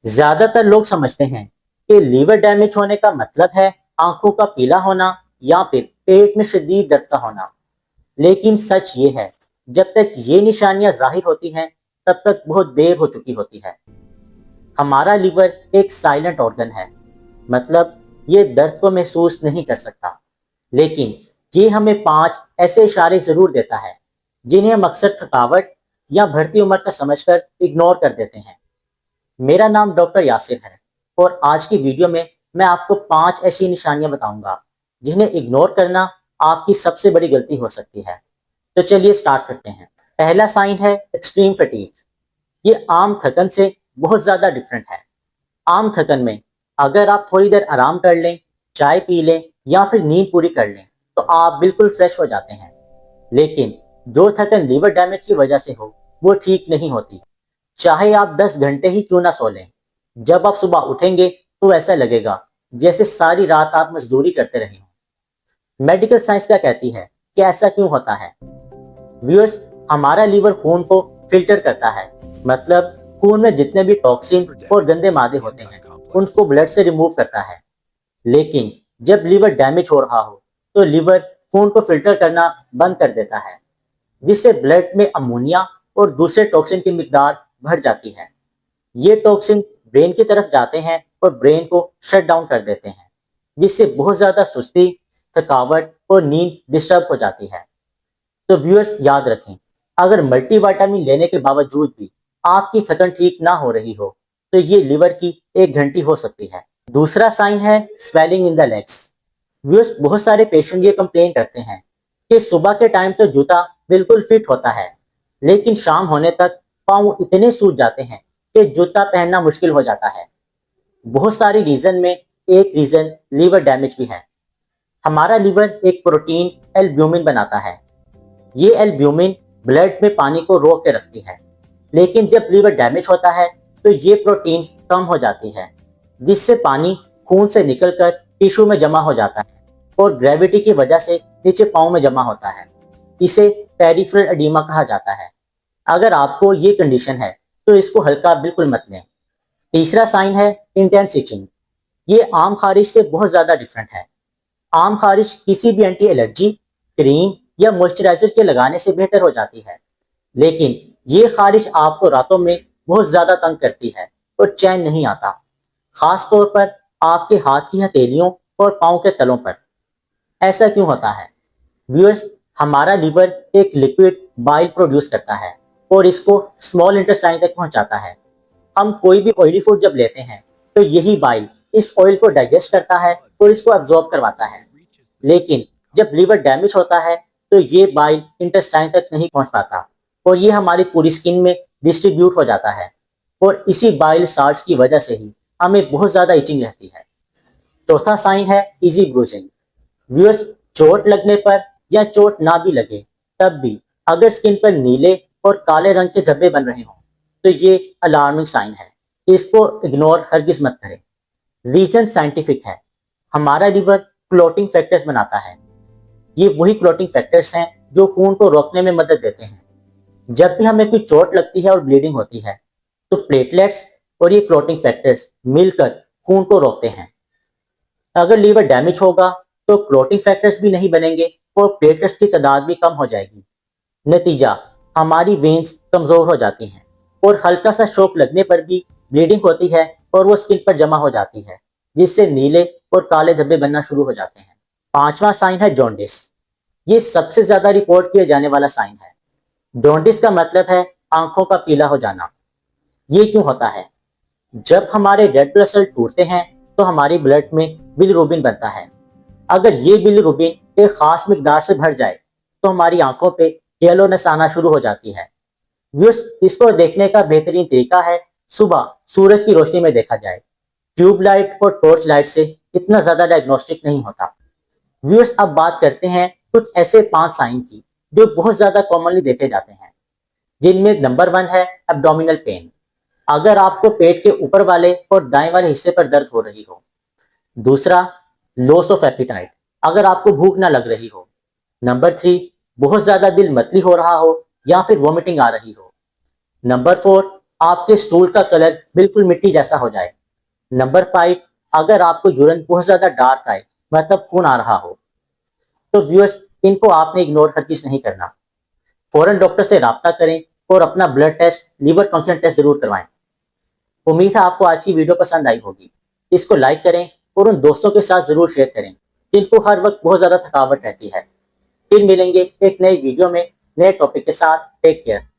ज्यादातर लोग समझते हैं कि लीवर डैमेज होने का मतलब है आंखों का पीला होना या फिर पेट में शदीद दर्द का होना। लेकिन सच ये है, जब तक ये निशानियां जाहिर होती हैं तब तक बहुत देर हो चुकी होती है। हमारा लीवर एक साइलेंट ऑर्गन है, मतलब ये दर्द को महसूस नहीं कर सकता, लेकिन ये हमें 5 ऐसे इशारे जरूर देता है जिन्हें हम अक्सर थकावट या बढ़ती उम्र का समझकर इग्नोर कर देते हैं। मेरा नाम डॉक्टर यासिर है और आज की वीडियो में मैं आपको 5 ऐसी निशानियां बताऊंगा जिन्हें इग्नोर करना आपकी सबसे बड़ी गलती हो सकती है। तो चलिए स्टार्ट करते हैं। पहला साइन है एक्सट्रीम फटीग। ये आम थकन से बहुत ज़्यादा डिफरेंट है। आम थकन में अगर आप थोड़ी देर आराम कर लें, चाय पी लें या फिर नींद पूरी कर लें तो आप बिल्कुल फ्रेश हो जाते हैं। लेकिन जो थकन लीवर डैमेज की वजह से हो वो ठीक नहीं होती, चाहे आप 10 घंटे ही क्यों ना सो लें। जब आप सुबह उठेंगे तो ऐसा लगेगा जैसे सारी रात आप मजदूरी करते रहे हों। मेडिकल साइंस क्या कहती है कि ऐसा क्यों होता है? व्यूअर्स, हमारा लीवर खून को फिल्टर करता है, मतलब खून में जितने भी टॉक्सिन और गंदे मादे होते हैं उनको ब्लड से रिमूव करता है। लेकिन जब लीवर डैमेज हो रहा हो तो लीवर खून को फिल्टर करना बंद कर देता है, जिससे ब्लड में अमोनिया और दूसरे टॉक्सिन की मिकदार बढ़ जाती है। ये टॉक्सिन ब्रेन की तरफ जाते हैं और ब्रेन को शट डाउन कर देते हैं, जिससे बहुत ज़्यादा सुस्ती, थकावट और नींद डिस्टर्ब हो जाती है। तो व्यूअर्स याद रखें, अगर मल्टीविटामिन लेने के बावजूद भी आपकी थकन ठीक ना हो रही हो तो ये लिवर की एक घंटी हो सकती है। दूसरा साइन है swelling in the legs. Viewers, बहुत सारे पेशेंट ये कंप्लेन करते हैं कि सुबह के टाइम तो जूता बिल्कुल फिट होता है, लेकिन शाम होने तक पाँव इतने सूज जाते हैं कि जूता पहनना मुश्किल हो जाता है। बहुत सारी रीजन में एक रीजन लीवर डैमेज भी है। हमारा लीवर एक प्रोटीन एल्ब्यूमिन बनाता है। ये एल्ब्यूमिन ब्लड में पानी को रोक के रखती है, लेकिन जब लीवर डैमेज होता है तो ये प्रोटीन कम हो जाती है, जिससे पानी खून से निकलकर टिश्यू में जमा हो जाता है और ग्रेविटी की वजह से नीचे पाँव में जमा होता है। इसे पेरिफेरल एडीमा कहा जाता है। अगर आपको ये कंडीशन है तो इसको हल्का बिल्कुल मत लें। तीसरा साइन है इंटेंस इचिंग। ये आम खारिश से बहुत ज़्यादा डिफरेंट है। आम खारिश किसी भी एंटी एलर्जी क्रीम या मॉइस्चराइजर के लगाने से बेहतर हो जाती है, लेकिन ये खारिश आपको रातों में बहुत ज़्यादा तंग करती है और चैन नहीं आता, खास तौर पर आपके हाथ की हथेलियों और पाँव के तलों पर। ऐसा क्यों होता है? व्यूअर्स, हमारा लीवर एक लिक्विड बाइल प्रोड्यूस करता है और इसको स्मॉल इंटेस्टाइन तक पहुंचाता है। हम कोई भी ऑयली फूड जब लेते हैं तो यही बाइल इस ऑयल को डाइजेस्ट करता है और इसको एब्जॉर्ब करवाता है। लेकिन जब लीवर डैमेज होता है तो ये बाइल इंटेस्टाइन तक नहीं पहुंच पाता और ये हमारी पूरी स्किन में डिस्ट्रीब्यूट हो जाता है, और इसी बाइल साल्ट्स की वजह से ही हमें बहुत ज़्यादा इचिंग रहती है। चौथा साइन है इजी ब्रूजिंग। व्यूअर्स, चोट लगने पर या चोट ना भी लगे तब भी अगर स्किन पर नीले और काले रंग के धब्बे बन रहे हों तो ये अलार्मिंग साइन है। इसको इग्नोर हरगिज मत करें। रीजन साइंटिफिक है। हमारा लीवर क्लॉटिंग फैक्टर्स बनाता है। ये वही क्लॉटिंग फैक्टर्स हैं जो खून को रोकने में मदद देते हैं। जब भी हमें कोई चोट लगती है और ब्लीडिंग होती है तो प्लेटलेट्स और ये क्लॉटिंग फैक्टर्स मिलकर खून को रोकते हैं। अगर लीवर डैमेज होगा तो क्लॉटिंग फैक्टर्स भी नहीं बनेंगे और प्लेटलेट्स की तादाद भी कम हो जाएगी। नतीजा, हमारी वेन्स कमज़ोर हो जाती हैं और हल्का सा शॉक लगने पर भी ब्लीडिंग होती है और वो स्किन पर जमा हो जाती है, जिससे नीले और काले धब्बे बनना शुरू हो जाते हैं। पांचवा साइन है जॉन्डिस। ये सबसे ज़्यादा रिपोर्ट किया जाने वाला साइन है। जॉन्डिस का मतलब है आंखों का पीला हो जाना। ये क्यों होता है? जब हमारे रेड ब्लड सेल टूटते हैं तो हमारी ब्लड में बिलिरुबिन बनता है। अगर ये बिलिरुबिन एक खास मिकदार से भर जाए तो हमारी आंखों पे येलोनेस आना शुरू हो जाती है। इसको देखने का बेहतरीन तरीका है सुबह सूरज की रोशनी में देखा जाए। ट्यूब लाइट और टॉर्च लाइट से इतना ज्यादा डायग्नोस्टिक नहीं होता। व्यूअर्स, अब बात करते हैं कुछ ऐसे 5 साइन की जो बहुत ज्यादा कॉमनली देखे जाते हैं, जिनमें नंबर 1 है एब्डोमिनल पेन। अगर आपको पेट के ऊपर वाले और दाएं वाले हिस्से पर दर्द हो रही हो। दूसरा, लॉस ऑफ एपिटाइट, अगर आपको भूख ना लग रही हो। नंबर 3, बहुत ज्यादा दिल मतली हो रहा हो या फिर वॉमिटिंग आ रही हो। नंबर 4, आपके स्टूल का कलर बिल्कुल मिट्टी जैसा हो जाए। नंबर 5, अगर आपको यूरिन बहुत ज्यादा डार्क आए, मतलब खून आ रहा हो, तो व्यूअर्स इनको आपने इग्नोर हरगिज़ नहीं करना। फौरन डॉक्टर से राब्ता करें और अपना blood test, liver function test जरूर करवाएं। उम्मीद है आपको आज की वीडियो पसंद आई होगी। इसको लाइक करें और उन दोस्तों के साथ जरूर शेयर करें जिनको हर वक्त बहुत ज्यादा थकावट रहती है। फिर मिलेंगे एक नई वीडियो में नए टॉपिक के साथ। Take care.